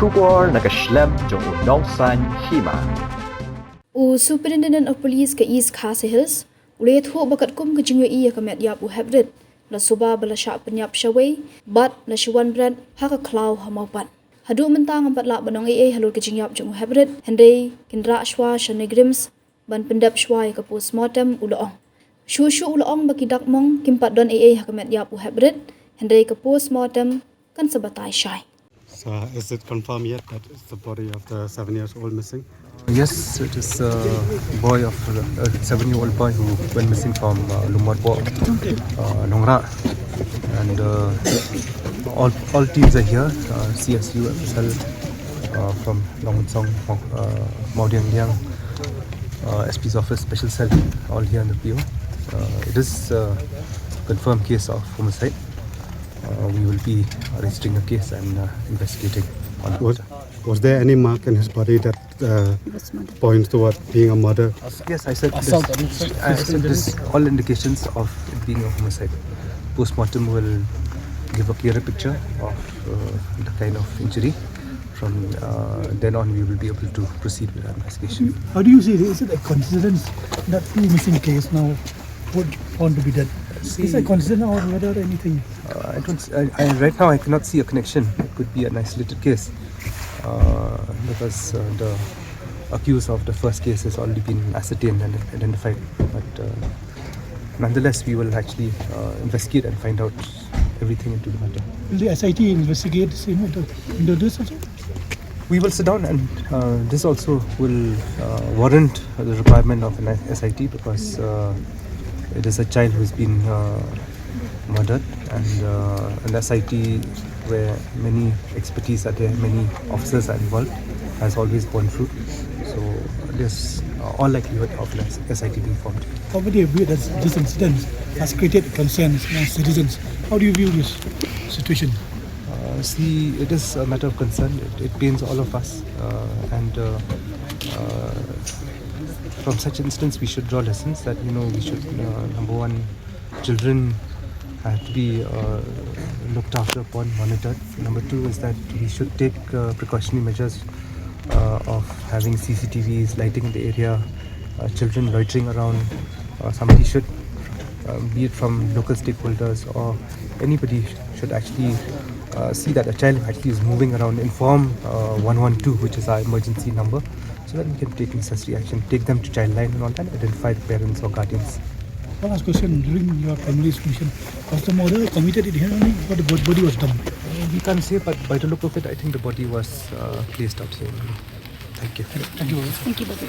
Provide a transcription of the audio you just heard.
Kyrshanbor nakaslem jong unongsan Hima. Superintendent of Police ka East Khasi Hills, Ïathuh bakat kum ka jingyo iya ka Ïathuh Bret, la suba bala Shah Pynïap Shaway, but la shiwan Bret haka Khlaw ha Mawpat. Hadu mentang empat lak banong halur ka jingyap jong Bret, hendai kindra shwa shane grims ban pendap shwa ka postmortem uloong. Shu uloong bakidak mong kimpat don haka Ïathuh Bret, hendai ka postmortem kan sabatai shai. So is it confirmed yet that it's the body of the 7-year-old missing? Yes, it is a boy of a 7-year-old boy who went missing from Mawpat, Nongra, and all teams are here. CSU, MSL from Longsong, Maudiang Liang, SP's office, special cell, all here in the PO. It is a confirmed case of homicide. We will be registering a case and investigating on it. Was there any mark in his body that points toward being a murder? Yes, I said this all indications of it being a homicide. Postmortem will give a clearer picture of the kind of injury. From then on, we will be able to proceed with our investigation. How do you see it? Is it a coincidence that two missing cases now would found to be dead? Is it a coincidence or whether anything? Right now, I cannot see a connection. It could be an isolated case because the accused of the first case has already been ascertained and identified. But nonetheless, we will actually investigate and find out everything into the matter. Will the SIT investigate into this also? We will sit down, and this also will warrant the requirement of an SIT because it is a child who has been murdered, and an SIT where many expertise are there, many officers are involved, has always borne fruit. So there's all likelihood of an SIT being formed. How would you view that this incident has created concerns among citizens? How do you view this situation? See, it is a matter of concern. It pains all of us, and from such instance, we should draw lessons that we should number one, children have to be looked after upon, monitored. Number two is that we should take precautionary measures of having CCTVs, lighting in the area, children loitering around. Somebody should, be it from local stakeholders or anybody, should actually see that a child actually is moving around, inform 112, which is our emergency number, so that we can take necessary action, take them to childline and all that, identify the parents or guardians. One last question: during your family's mission, was the murder committed in here only, or the body was dumped? We can't say, but by the look of it, I think the body was placed outside. Thank you. Thank you. Thank you, Bobby.